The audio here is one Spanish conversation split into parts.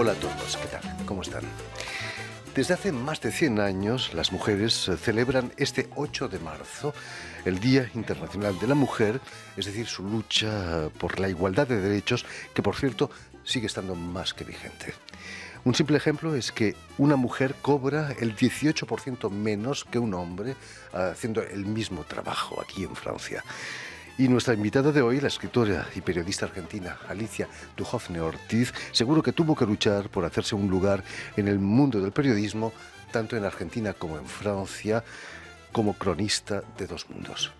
Hola a todos, ¿qué tal? ¿Cómo están? Desde hace más de 100 años, las mujeres celebran este 8 de marzo, el Día Internacional de la Mujer, es decir, su lucha por la igualdad de derechos, que por cierto sigue estando más que vigente. Un simple ejemplo es que una mujer cobra el 18% menos que un hombre haciendo el mismo trabajo aquí en Francia. Y nuestra invitada de hoy, la escritora y periodista argentina Alicia Duhovne Ortiz, seguro que tuvo que luchar por hacerse un lugar en el mundo del periodismo, tanto en Argentina como en Francia, como cronista de dos mundos.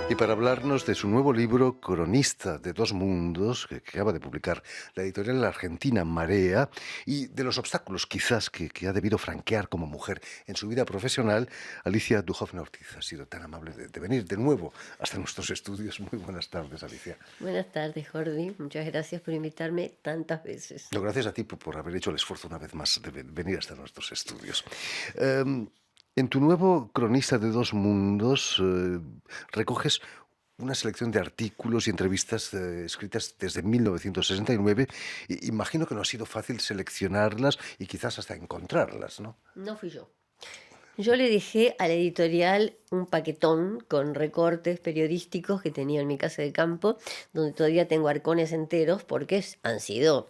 Y para hablarnos de su nuevo libro, Cronista de dos mundos, que acaba de publicar la editorial argentina Marea, y de los obstáculos quizás que ha debido franquear como mujer en su vida profesional, Alicia Duhovne Ortiz ha sido tan amable de venir de nuevo hasta nuestros estudios. Muy buenas tardes, Alicia. Buenas tardes, Jordi. Muchas gracias por invitarme tantas veces. No, gracias a ti por haber hecho el esfuerzo una vez más de venir hasta nuestros estudios. En tu nuevo Cronista de dos mundos recoges una selección de artículos y entrevistas escritas desde 1969. Imagino que no ha sido fácil seleccionarlas y quizás hasta encontrarlas, ¿no? No fui yo. Yo le dejé a la editorial un paquetón con recortes periodísticos que tenía en mi casa de campo, donde todavía tengo arcones enteros porque han sido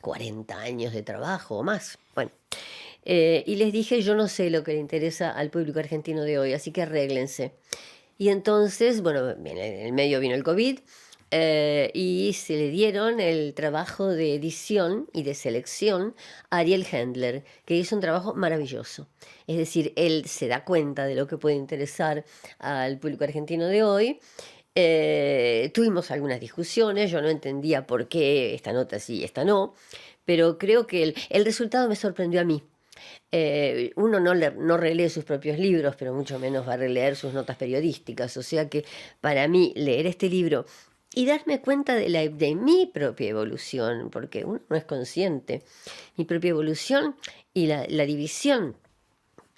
40 años de trabajo o más. Bueno, y les dije, yo no sé lo que le interesa al público argentino de hoy, así que arréglense. Y entonces, bueno, en el medio vino el COVID y se le dieron el trabajo de edición y de selección a Ariel Hendler, que hizo un trabajo maravilloso. Es decir, él se da cuenta de lo que puede interesar al público argentino de hoy. Tuvimos algunas discusiones, yo no entendía por qué esta nota sí y esta no, pero creo que el resultado me sorprendió a mí. Uno no relee sus propios libros, pero mucho menos va a releer sus notas periodísticas. O sea que para mí leer este libro y darme cuenta de mi propia evolución, porque uno no es consciente, mi propia evolución y la división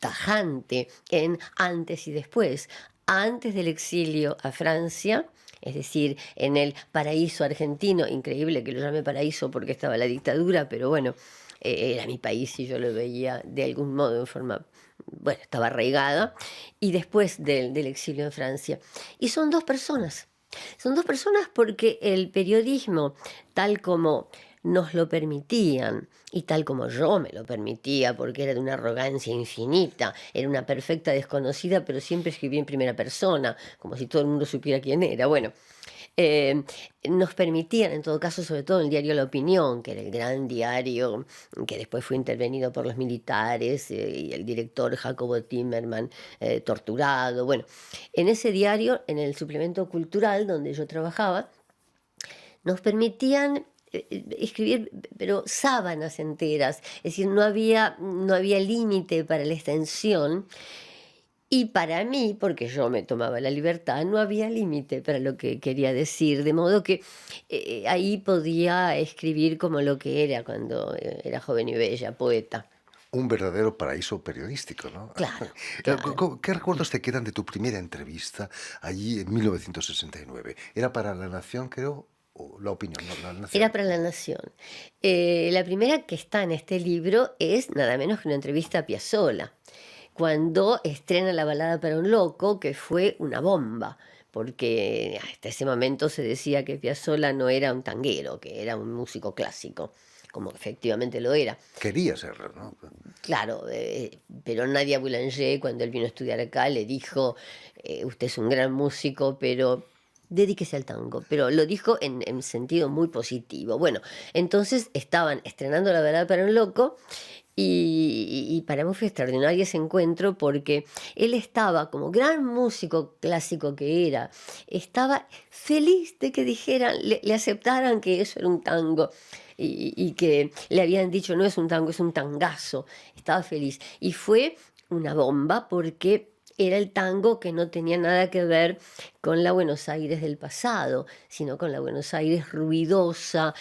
tajante en antes y después. Antes del exilio a Francia, es decir, en el paraíso argentino, increíble que lo llame paraíso porque estaba la dictadura, pero bueno, era mi país y yo lo veía de algún modo en forma, bueno, estaba arraigada, y después del exilio en Francia. Y son dos personas porque el periodismo, tal como nos lo permitían y tal como yo me lo permitía, porque era de una arrogancia infinita, era una perfecta desconocida, pero siempre escribía en primera persona, como si todo el mundo supiera quién era. Bueno, eh, nos permitían, en todo caso, sobre todo en el diario La Opinión, que era el gran diario que después fue intervenido por los militares y el director Jacobo Timerman torturado. Bueno, en ese diario, en el suplemento cultural donde yo trabajaba, nos permitían escribir, pero sábanas enteras, es decir, no había límite para la extensión. Y para mí, porque yo me tomaba la libertad, no había límite para lo que quería decir, de modo que ahí podía escribir como lo que era cuando era joven y bella, poeta. Un verdadero paraíso periodístico, ¿no? Claro, claro. ¿Qué recuerdos te quedan de tu primera entrevista allí en 1969? ¿Era para La Nación, creo? ¿O La Opinión? No, La Era Nación. para La Nación. La primera que está en este libro es nada menos que una entrevista a Piazzolla, cuando estrena La balada para un loco, que fue una bomba, porque hasta ese momento se decía que Piazzolla no era un tanguero, que era un músico clásico, como efectivamente lo era. Quería serlo, ¿no? Claro, pero Nadia Boulanger, cuando él vino a estudiar acá, le dijo, usted es un gran músico, pero dedíquese al tango. Pero lo dijo en sentido muy positivo. Bueno, entonces estaban estrenando La balada para un loco y para mí fue extraordinario ese encuentro porque él estaba, como gran músico clásico que era, estaba feliz de que dijeran, le aceptaran que eso era un tango y que le habían dicho no es un tango, es un tangazo. Estaba feliz. Y fue una bomba porque era el tango que no tenía nada que ver con la Buenos Aires del pasado, sino con la Buenos Aires ruidosa,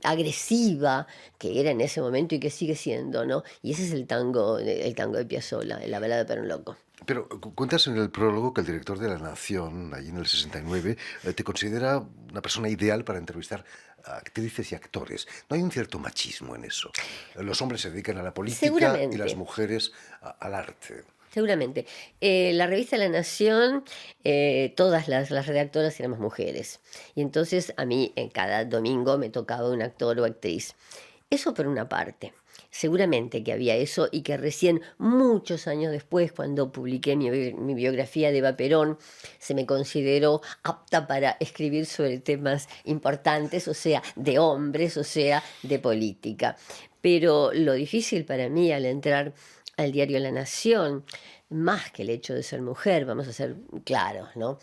agresiva, que era en ese momento y que sigue siendo, ¿no? Y ese es el tango de Piazzolla, la balada para un loco. Pero cuentas en el prólogo que el director de La Nación, allí en el 69, te considera una persona ideal para entrevistar a actrices y actores. ¿No hay un cierto machismo en eso? Los hombres se dedican a la política y las Seguramente. mujeres al arte. Seguramente. La revista La Nación, todas las redactoras éramos mujeres. Y entonces a mí en cada domingo me tocaba un actor o actriz. Eso por una parte. Seguramente que había eso y que recién muchos años después, cuando publiqué mi biografía de Eva Perón, se me consideró apta para escribir sobre temas importantes, o sea, de hombres, o sea, de política. Pero lo difícil para mí al entrar al diario La Nación, más que el hecho de ser mujer, vamos a ser claros, ¿no?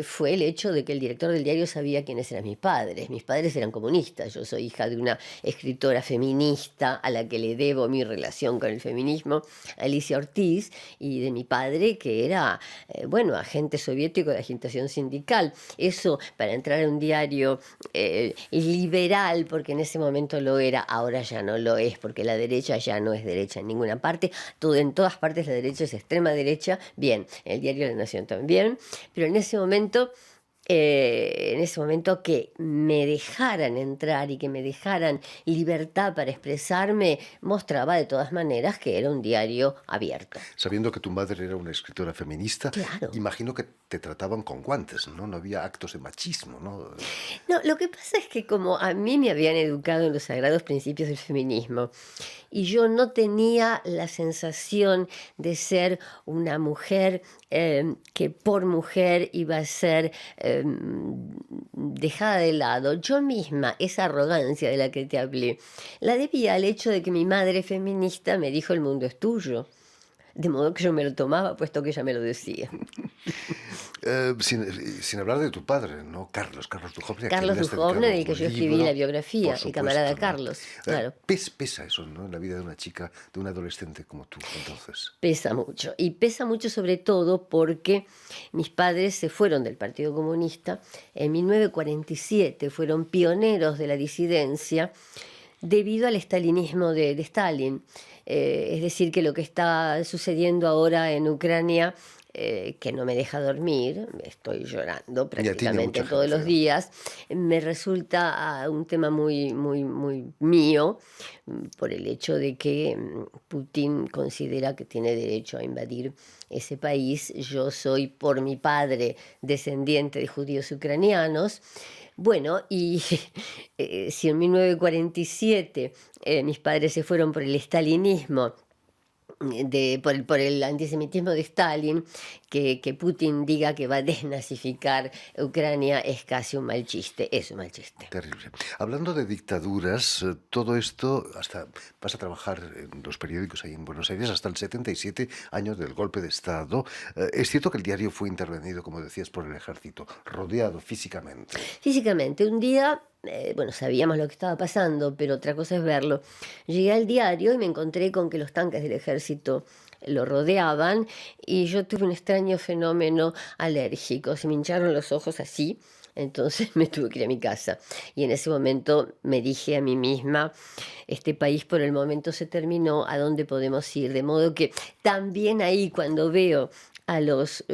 Fue el hecho de que el director del diario sabía quiénes eran mis padres. Mis padres eran comunistas. Yo soy hija de una escritora feminista a la que le debo mi relación con el feminismo, Alicia Ortiz, y de mi padre que era, bueno, agente soviético de agitación sindical. Eso para entrar a un diario liberal, porque en ese momento lo era, ahora ya no lo es, porque la derecha ya no es derecha en ninguna parte. En todas partes la derecha es extrema derecha. Bien, el diario La Nación también, pero en ese momento que me dejaran entrar y que me dejaran libertad para expresarme, mostraba de todas maneras que era un diario abierto. Sabiendo que tu madre era una escritora feminista, Claro. imagino que te trataban con guantes, ¿no? No había actos de machismo, ¿no? No, lo que pasa es que como a mí me habían educado en los sagrados principios del feminismo, y yo no tenía la sensación de ser una mujer que por mujer iba a ser dejada de lado. Yo misma, esa arrogancia de la que te hablé, la debía al hecho de que mi madre feminista me dijo el mundo es tuyo. De modo que yo me lo tomaba, puesto que ella me lo decía. Sin hablar de tu padre, ¿no? Carlos Duhovne, a quien Carlos le has dedicado Duhovne, del que un yo escribí libro, la por biografía, el camarada supuesto, ¿no? Carlos, claro. Pesa eso, ¿no? En la vida de una chica, de una adolescente como tú, entonces. Pesa mucho. Y pesa mucho sobre todo porque mis padres se fueron del Partido Comunista en 1947, fueron pioneros de la disidencia debido al estalinismo de Stalin. Es decir, que lo que está sucediendo ahora en Ucrania, que no me deja dormir, estoy llorando Y atiende a prácticamente mucha todos los gente. días, me resulta un tema muy, muy, muy mío, por el hecho de que Putin considera que tiene derecho a invadir ese país. Yo soy por mi padre descendiente de judíos ucranianos. Bueno, y si en 1947 mis padres se fueron por el estalinismo, por el antisemitismo de Stalin, que Putin diga que va a desnazificar Ucrania es casi un mal chiste, es un mal chiste. Terrible. Hablando de dictaduras, todo esto, hasta vas a trabajar en los periódicos ahí en Buenos Aires hasta el 77, años del golpe de Estado. Es cierto que el diario fue intervenido, como decías, por el ejército, rodeado físicamente. Físicamente, un día, bueno, sabíamos lo que estaba pasando, pero otra cosa es verlo. Llegué al diario y me encontré con que los tanques del ejército lo rodeaban y yo tuve un extraño fenómeno alérgico. Se me hincharon los ojos así, entonces me tuve que ir a mi casa. Y en ese momento me dije a mí misma, este país por el momento se terminó, ¿a dónde podemos ir? De modo que también ahí cuando veo a los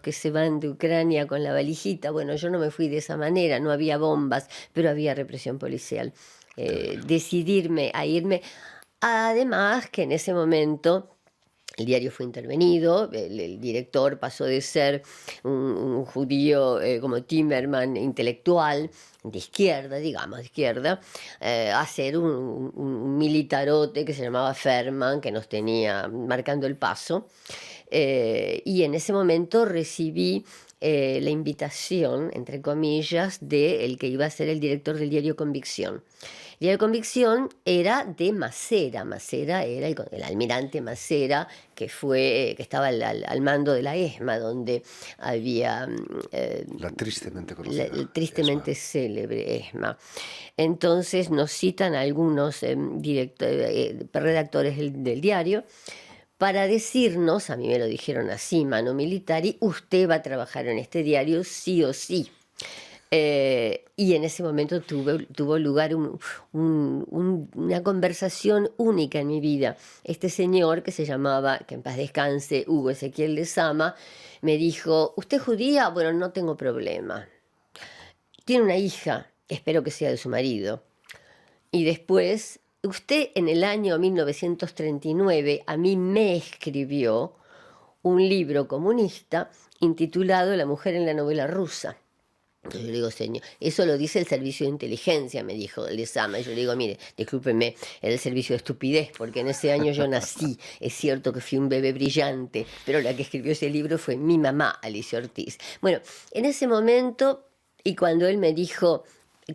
que se van de Ucrania con la valijita. Bueno, yo no me fui de esa manera, no había bombas, pero había represión policial. Terrible. Decidirme a irme, además que en ese momento el diario fue intervenido, el director pasó de ser un judío como Timerman, intelectual, de izquierda, digamos, de izquierda, a ser un militarote que se llamaba Ferman, que nos tenía marcando el paso. Y en ese momento recibí la invitación, entre comillas, de el que iba a ser el director del diario Convicción. El diario Convicción era de Macera. Macera era el almirante Macera, que estaba al mando de la ESMA, donde había La tristemente la conocida tristemente ESMA. célebre ESMA. Entonces nos citan algunos redactores del diario para decirnos, a mí me lo dijeron así, mano militari, usted va a trabajar en este diario sí o sí. Y en ese momento tuvo lugar una conversación única en mi vida. Este señor, que se llamaba, que en paz descanse, Hugo Ezequiel Lezama, me dijo, ¿usted es judía? Bueno, no tengo problema. Tiene una hija, espero que sea de su marido. Y después, usted en el año 1939 a mí me escribió un libro comunista intitulado La mujer en la novela rusa. Yo le digo, señor, eso lo dice el servicio de inteligencia, me dijo Lezama. Y yo le digo, mire, discúlpeme, era el servicio de estupidez, porque en ese año yo nací. Es cierto que fui un bebé brillante, pero la que escribió ese libro fue mi mamá, Alicia Ortiz. Bueno, en ese momento, y cuando él me dijo,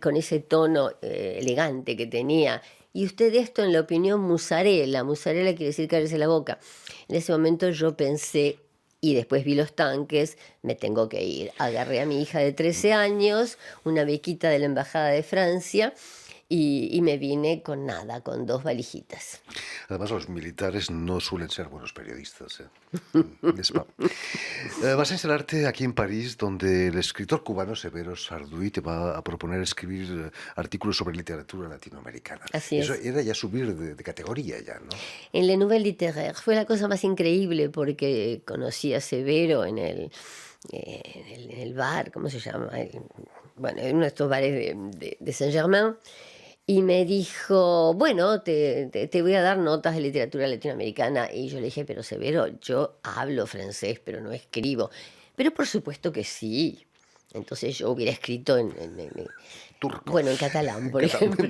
con ese tono elegante que tenía, y usted esto en la opinión musarela quiere decir cállese la boca. En ese momento yo pensé, y después vi los tanques, me tengo que ir. Agarré a mi hija de 13 años, una bequita de la Embajada de Francia, y me vine con nada, con 2 valijitas. Además, los militares no suelen ser buenos periodistas, ¿eh? N'est-ce pas? Vas a instalarte aquí en París, donde el escritor cubano Severo Sarduy te va a proponer escribir artículos sobre literatura latinoamericana. Así Eso es. era ya subir de categoría ya, ¿no? En Le Nouvel Littéraire fue la cosa más increíble porque conocí a Severo en el bar, ¿cómo se llama? Bueno, en uno de estos bares de Saint-Germain. Y me dijo, bueno, te voy a dar notas de literatura latinoamericana. Y yo le dije, pero Severo, yo hablo francés, pero no escribo. Pero por supuesto que sí. Entonces yo hubiera escrito Turco. bueno, en catalán, por ejemplo.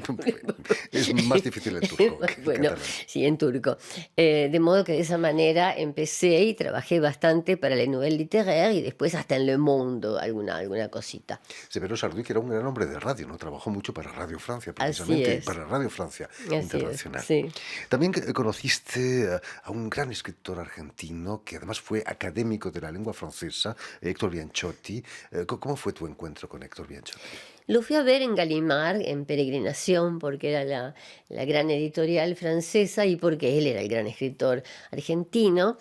Es más difícil en turco que en Bueno, catalán. sí, en turco. De modo que de esa manera empecé y trabajé bastante para Le Nouvel Littéraire y después hasta en Le Monde alguna cosita. Severo Sarduy, que era un gran hombre de radio, ¿no? Trabajó mucho para Radio Francia, Así precisamente, es, para Radio Francia así es, Internacional. sí. También conociste a un gran escritor argentino que además fue académico de la lengua francesa, Héctor Bianchotti. ¿Cómo fue tu encuentro con Héctor Bianchotti? Lo fui a ver en Gallimard, en peregrinación, porque era la gran editorial francesa y porque él era el gran escritor argentino.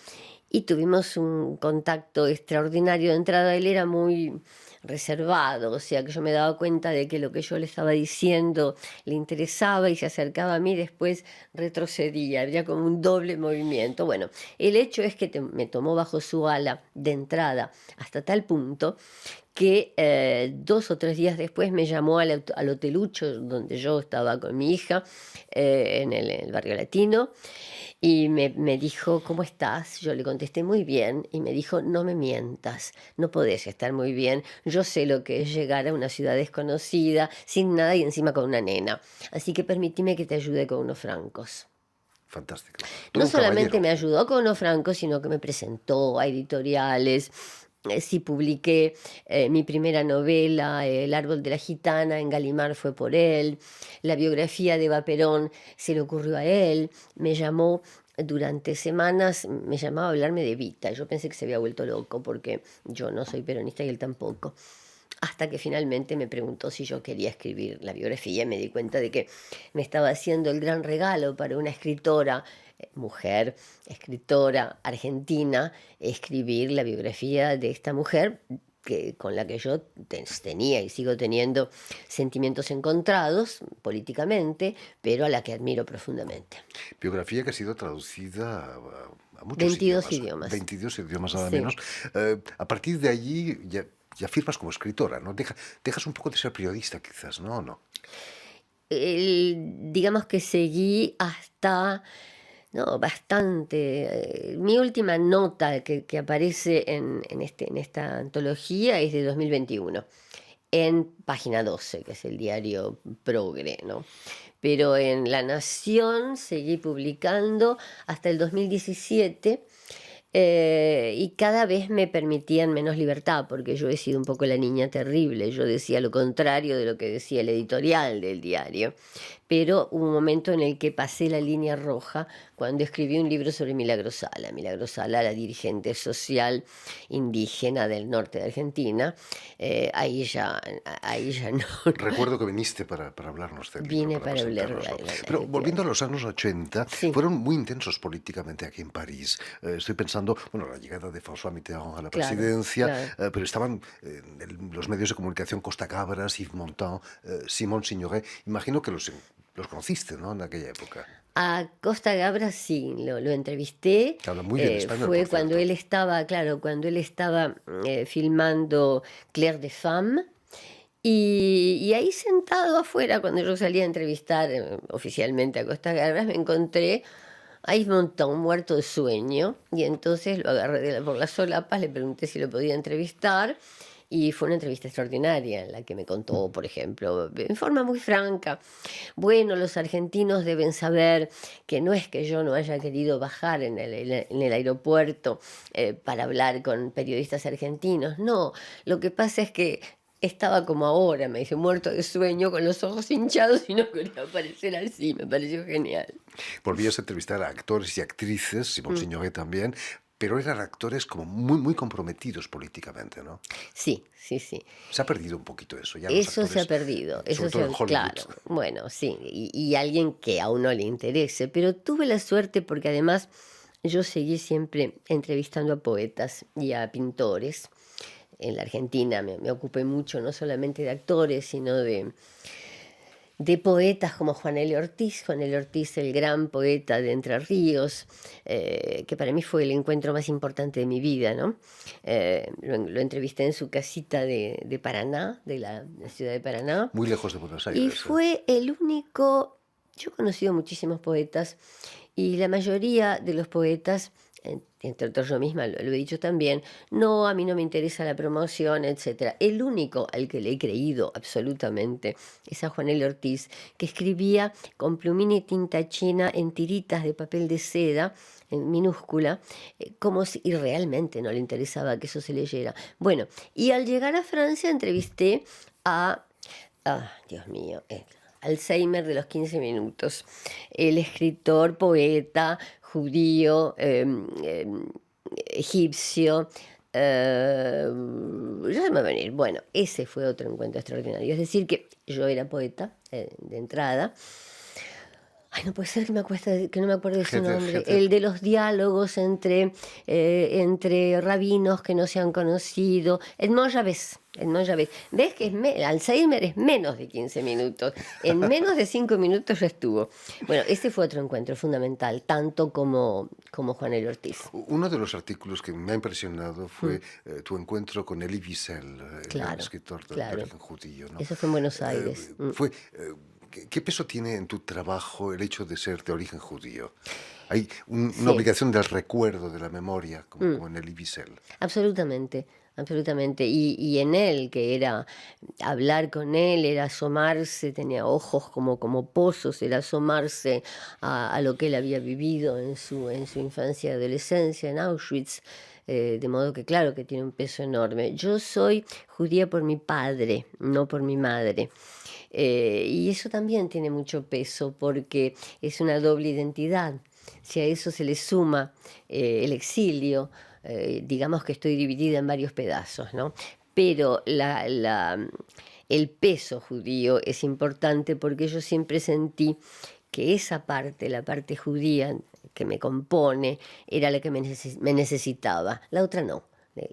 Y tuvimos un contacto extraordinario de entrada. Él era muy reservado, o sea que yo me daba cuenta de que lo que yo le estaba diciendo le interesaba y se acercaba a mí, después retrocedía, había como un doble movimiento. Bueno, el hecho es que me tomó bajo su ala de entrada hasta tal punto que 2 o 3 días después me llamó al Hotelucho, donde yo estaba con mi hija, en el barrio latino, y me dijo, ¿cómo estás? Yo le contesté muy bien, y me dijo, no me mientas, no podés estar muy bien, yo sé lo que es llegar a una ciudad desconocida, sin nada y encima con una nena, así que permitime que te ayude con unos francos. Fantástico. No Todo un solamente caballero. me ayudó con unos francos, sino que me presentó a editoriales. Sí, publiqué mi primera novela, El árbol de la gitana, en Gallimard fue por él. La biografía de Eva Perón se le ocurrió a él. Me llamó durante semanas, me llamaba a hablarme de Evita. Yo pensé que se había vuelto loco porque yo no soy peronista y él tampoco. Hasta que finalmente me preguntó si yo quería escribir la biografía y me di cuenta de que me estaba haciendo el gran regalo para una escritora, mujer, escritora argentina, escribir la biografía de esta mujer con la que yo tenía y sigo teniendo sentimientos encontrados políticamente, pero a la que admiro profundamente. Biografía que ha sido traducida a muchos 22 idiomas, idiomas. 22 idiomas nada Sí. menos. A partir de allí ya firmas como escritora, ¿no? Dejas un poco de ser periodista, quizás, ¿no? ¿No? Digamos que seguí hasta, no, bastante. Mi última nota que aparece en esta antología es de 2021, en Página 12, que es el diario Progre, ¿no? Pero en La Nación seguí publicando hasta el 2017. Y cada vez me permitían menos libertad, porque yo he sido un poco la niña terrible. Yo decía lo contrario de lo que decía el editorial del diario. pero hubo un momento en el que pasé la línea roja cuando escribí un libro sobre Milagro Sala. Milagro Sala, la dirigente social indígena del norte de Argentina. Ahí ya no, Recuerdo que viniste para hablarnos del libro, vine para para hablar, presentárnoslo. Pero volviendo a los años 80, Sí, fueron muy intensos políticamente aquí en París. Estoy pensando, bueno, la llegada de François Mitterrand a la claro, presidencia, claro. pero estaban los medios de comunicación Costa Cabras, Yves Montand, Simone Signoret. Imagino que los conociste, ¿no? En aquella época. A Costa Gabra sí, lo entrevisté. Que habla muy bien español, Fue por cuando cierto. él estaba, claro, cuando él estaba filmando Claire de Femme. Y ahí sentado afuera, cuando yo salí a entrevistar oficialmente a Costa Gabras, me encontré a Yves Montand muerto de sueño. Y entonces lo agarré por las solapas, le pregunté si lo podía entrevistar. Y fue una entrevista extraordinaria en la que me contó, por ejemplo, en forma muy franca: bueno, los argentinos deben saber que no es que yo no haya querido bajar en el aeropuerto para hablar con periodistas argentinos, no, lo que pasa es que estaba como ahora, me dice, muerto de sueño, con los ojos hinchados y no quería aparecer así, me pareció genial. Volvías a entrevistar a actores y actrices, Simone Mm. Signoret también, pero eran actores como muy, muy comprometidos políticamente, ¿no? Sí, sí, sí. Se ha perdido un poquito eso, ya los Eso se ha actores, perdido, sobre todo en Hollywood. claro, bueno, sí, y alguien que a uno le interese, pero tuve la suerte porque además yo seguí siempre entrevistando a poetas y a pintores. En la Argentina me ocupé mucho, no solamente de actores, sino de poetas como Juan L. Ortiz. Juan L. Ortiz, el gran poeta de Entre Ríos, que para mí fue el encuentro más importante de mi vida, ¿no? Lo entrevisté en su casita de Paraná, de la ciudad de Paraná, Muy lejos de Buenos y Aires. fue el único. Yo he conocido muchísimos poetas y la mayoría de los poetas, entre otros yo misma lo he dicho también, no, a mí no me interesa la promoción, etcétera. El único al que le he creído absolutamente es a Juan L. Ortiz, que escribía con plumín y tinta china en tiritas de papel de seda, en minúscula, como si y realmente no le interesaba que eso se leyera. Bueno, y al llegar a Francia entrevisté a, Dios mío, Alzheimer de los 15 minutos, el escritor, poeta, judío, egipcio. Ya se me va a venir. Bueno, ese fue otro encuentro extraordinario. Es decir, que yo era poeta de entrada. Ay, no puede ser que no me acuerde de su nombre. Goethe, El de los diálogos entre rabinos que no se han conocido. Edmond Javés. Edmond Javés. ¿Ves que Alzheimer es menos de 15 minutos? En menos de 5 minutos ya estuvo. Bueno, ese fue otro encuentro fundamental, tanto como Juan L. Ortiz. uno de los artículos que me ha impresionado Mm, fue tu encuentro con Elie Wiesel, el gran claro, escritor de claro. origen judío, ¿no? Eso fue en Buenos Aires. Fue, ¿qué peso tiene en tu trabajo el hecho de ser de origen judío? Hay una Sí. obligación del recuerdo, de la memoria, como, Mm. como en Elie Wiesel. Absolutamente, absolutamente. Y en él, que era hablar con él, era asomarse, tenía ojos como pozos, era asomarse a lo que él había vivido en su infancia y adolescencia en Auschwitz. De modo que claro que tiene un peso enorme. Yo soy judía por mi padre, no por mi madre. Y eso también tiene mucho peso porque es una doble identidad. Si a eso se le suma el exilio, digamos que estoy dividida en varios pedazos, ¿no? Pero el peso judío es importante porque yo siempre sentí que esa parte, la parte judía que me compone, era la que me necesitaba, la otra no.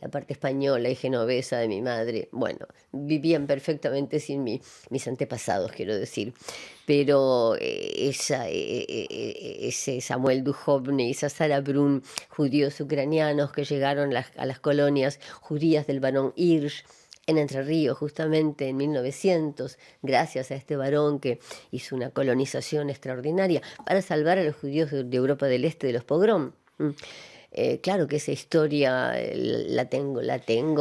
La parte española y genovesa de mi madre, bueno, vivían perfectamente sin mí, mis antepasados, quiero decir. Pero ese Samuel Duhovne y esa Sara Brun, judíos ucranianos que llegaron a las colonias judías del barón Hirsch en Entre Ríos, justamente en 1900, gracias a este varón que hizo una colonización extraordinaria para salvar a los judíos de Europa del Este de los pogrom. Claro que esa historia la tengo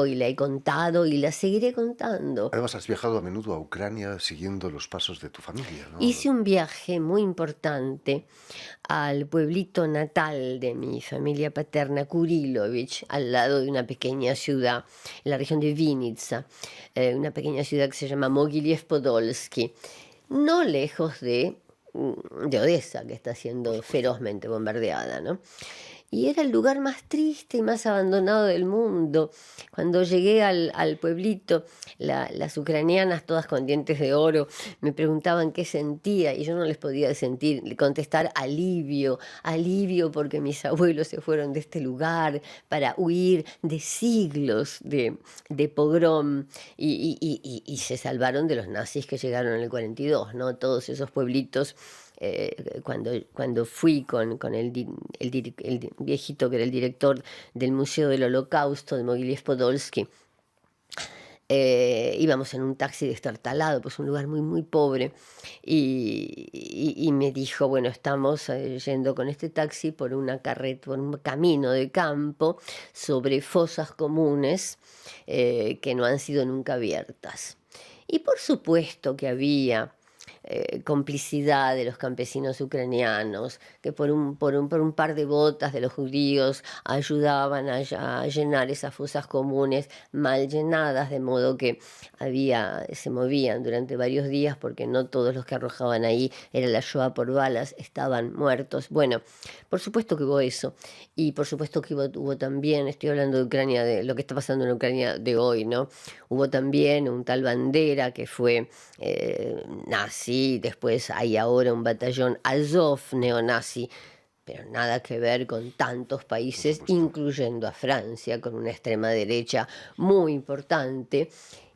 y la he contado y la seguiré contando. Además, has viajado a menudo a Ucrania siguiendo los pasos de tu familia, ¿no? Hice un viaje muy importante al pueblito natal de mi familia paterna, Kurilovich, al lado de una pequeña ciudad, en la región de Vinnytsia, una pequeña ciudad que se llama Mogiliev Podolsky, no lejos de de Odessa, que está siendo ferozmente bombardeada, ¿no? Y era el lugar más triste y más abandonado del mundo. Cuando llegué al pueblito, las ucranianas, todas con dientes de oro, me preguntaban qué sentía y yo no les podía contestar alivio, alivio porque mis abuelos se fueron de este lugar para huir de siglos de pogrom y se salvaron de los nazis que llegaron en el 42, ¿no? Todos esos pueblitos cuando fui con el viejito que era el director del Museo del Holocausto de Mogiliev Podolsky, íbamos en un taxi destartalado, pues un lugar muy, muy pobre, y me dijo, bueno, estamos yendo con este taxi por una carreta, por un camino de campo sobre fosas comunes que no han sido nunca abiertas. Y por supuesto que había complicidad de los campesinos ucranianos, que por un par de botas de los judíos ayudaban a llenar esas fosas comunes mal llenadas, de modo que se movían durante varios días porque no todos los que arrojaban ahí era la Shoah por balas, estaban muertos. Bueno, por supuesto que hubo eso, y por supuesto que hubo también, estoy hablando de Ucrania, de lo que está pasando en Ucrania de hoy, ¿no? Hubo también un tal Bandera que fue nazi, después hay ahora un batallón Azov neonazi, pero nada que ver con tantos Por países, supuesto. incluyendo a Francia, con una extrema derecha muy importante.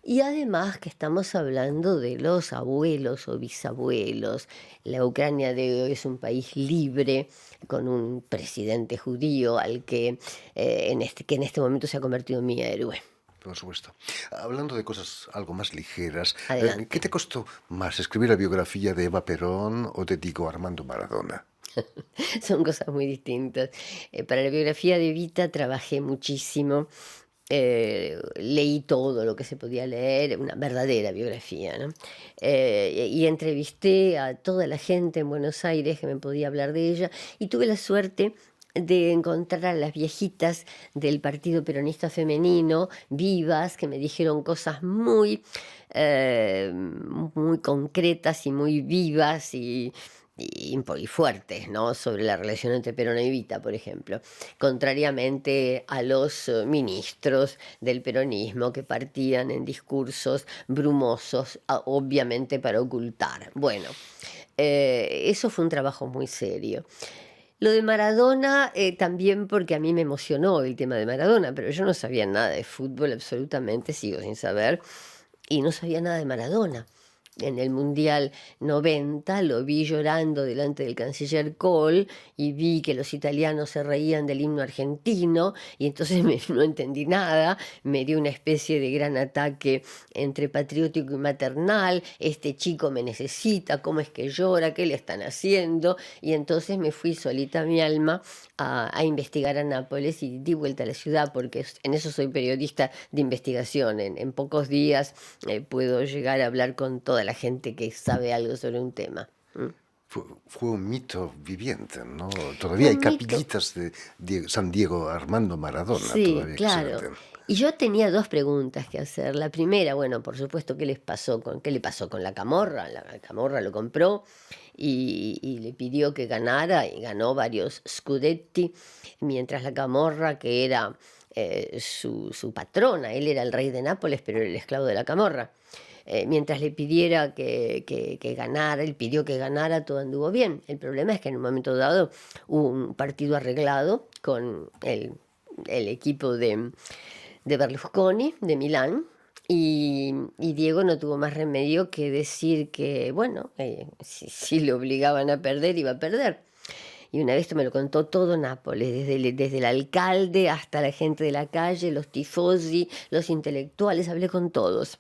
Y además que estamos hablando de los abuelos o bisabuelos. La Ucrania de hoy es un país libre, con un presidente judío que en este momento se ha convertido en mi héroe. Por supuesto. Hablando de cosas algo más ligeras, ¿qué Adelante. te costó más, escribir la biografía de Eva Perón o de Diego Armando Maradona? Son cosas muy distintas. Para la biografía de Evita trabajé muchísimo, leí todo lo que se podía leer, una verdadera biografía, ¿no? Y entrevisté a toda la gente en Buenos Aires que me podía hablar de ella y tuve la suerte de encontrar a las viejitas del Partido Peronista Femenino vivas que me dijeron cosas muy concretas y muy vivas y fuertes, ¿no? Sobre la relación entre Perón y Evita, por ejemplo, contrariamente a los ministros del peronismo que partían en discursos brumosos, obviamente para ocultar. Bueno, eso fue un trabajo muy serio. Lo de Maradona, también porque a mí me emocionó el tema de Maradona, pero yo no sabía nada de fútbol absolutamente, sigo sin saber, y no sabía nada de Maradona. En el Mundial 90 lo vi llorando delante del canciller Kohl y vi que los italianos se reían del himno argentino y entonces no entendí nada, me dio una especie de gran ataque entre patriótico y maternal, este chico me necesita, cómo es que llora, qué le están haciendo, y entonces me fui solita a mi alma a investigar a Nápoles y di vuelta a la ciudad porque en eso soy periodista de investigación, en pocos días puedo llegar a hablar con toda la gente que sabe algo sobre un tema. ¿Mm? Fue un mito viviente, ¿no? Fue Todavía hay un mito. capillitas de San Diego Armando Maradona, Sí, todavía que se claro. venden. Y yo tenía dos preguntas que hacer. La primera, bueno, por supuesto, qué le pasó con la Camorra? La Camorra lo compró y le pidió que ganara y ganó varios Scudetti, mientras la Camorra, que era su patrona, él era el rey de Nápoles, pero era el esclavo de la Camorra. Mientras le pidiera que ganara, él pidió que ganara, todo anduvo bien. El problema es que en un momento dado hubo un partido arreglado con el equipo de Berlusconi, de Milán, y Diego no tuvo más remedio que decir que, bueno, si le obligaban a perder, iba a perder. Y una vez esto me lo contó todo Nápoles, desde el alcalde hasta la gente de la calle, los tifosi, los intelectuales, hablé con todos.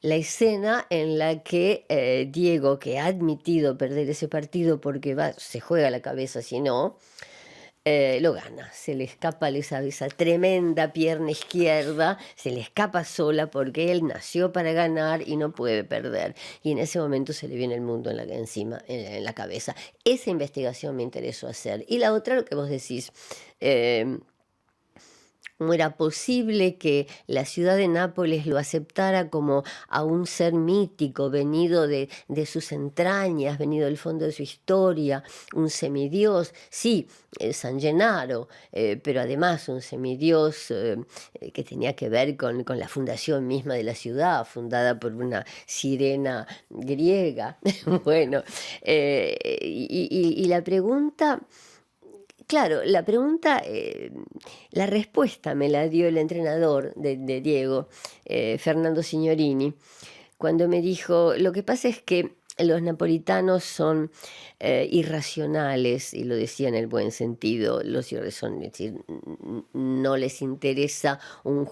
La escena en la que Diego, que ha admitido perder ese partido porque se juega la cabeza si no, lo gana, se le escapa esa tremenda pierna izquierda, se le escapa sola porque él nació para ganar y no puede perder. Y en ese momento se le viene el mundo encima, en la cabeza. Esa investigación me interesó hacer. Y la otra, lo que vos decís, eh, cómo era posible que la ciudad de Nápoles lo aceptara como a un ser mítico, venido de sus entrañas, venido del fondo de su historia, un semidios, sí, San Gennaro, pero además un semidios que tenía que ver con la fundación misma de la ciudad, fundada por una sirena griega. Bueno, y la pregunta, claro, la pregunta, la respuesta me la dio el entrenador de Diego, Fernando Signorini, cuando me dijo, lo que pasa es que los napolitanos son irracionales, y lo decía en el buen sentido, son, es decir, no les interesa un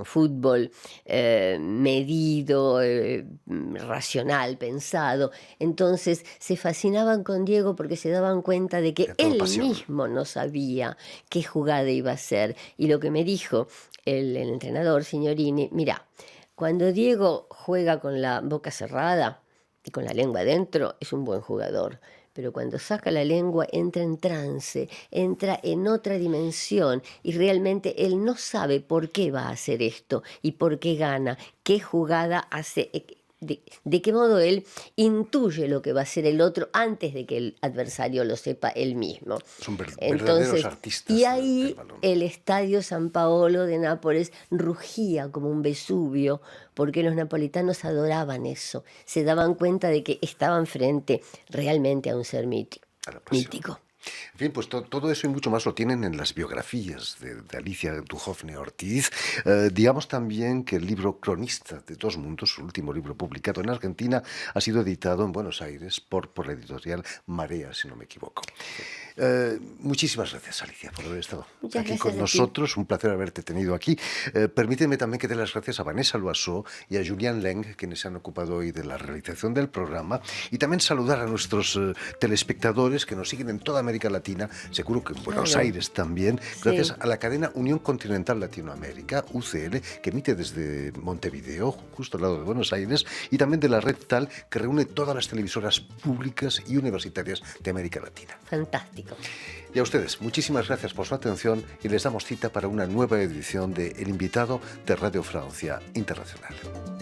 fútbol medido, racional, pensado. Entonces se fascinaban con Diego porque se daban cuenta de que Era todo él pasión. mismo no sabía qué jugada iba a hacer. Y lo que me dijo el entrenador Signorini, mira, cuando Diego juega con la boca cerrada y con la lengua adentro, es un buen jugador. Pero cuando saca la lengua entra en trance, entra en otra dimensión y realmente él no sabe por qué va a hacer esto y por qué gana, qué jugada hace, de qué modo él intuye lo que va a hacer el otro antes de que el adversario lo sepa él mismo. Son verdaderos Entonces, artistas y del ahí balón. el Estadio San Paolo de Nápoles rugía como un Vesubio, porque los napolitanos adoraban eso, se daban cuenta de que estaban frente realmente a un ser A la pasión. mítico. En fin, pues todo eso y mucho más lo tienen en las biografías de Alicia Dujovne Ortiz. Digamos también que el libro Cronista de dos mundos, su último libro publicado en Argentina, ha sido editado en Buenos Aires por la editorial Marea, si no me equivoco. Muchísimas gracias, Alicia, por haber estado Muchas aquí gracias con a ti. nosotros. Un placer haberte tenido aquí. Permíteme también que dé las gracias a Vanessa Loiseau y a Julián Leng, quienes se han ocupado hoy de la realización del programa. Y también saludar a nuestros telespectadores que nos siguen en toda América Latina, seguro que en Buenos Claro. Aires también, Sí. gracias a la cadena Unión Continental Latinoamérica, UCL, que emite desde Montevideo, justo al lado de Buenos Aires, y también de la red TAL, que reúne todas las televisoras públicas y universitarias de América Latina. Fantástico. Y a ustedes, muchísimas gracias por su atención y les damos cita para una nueva edición de El Invitado de Radio Francia Internacional.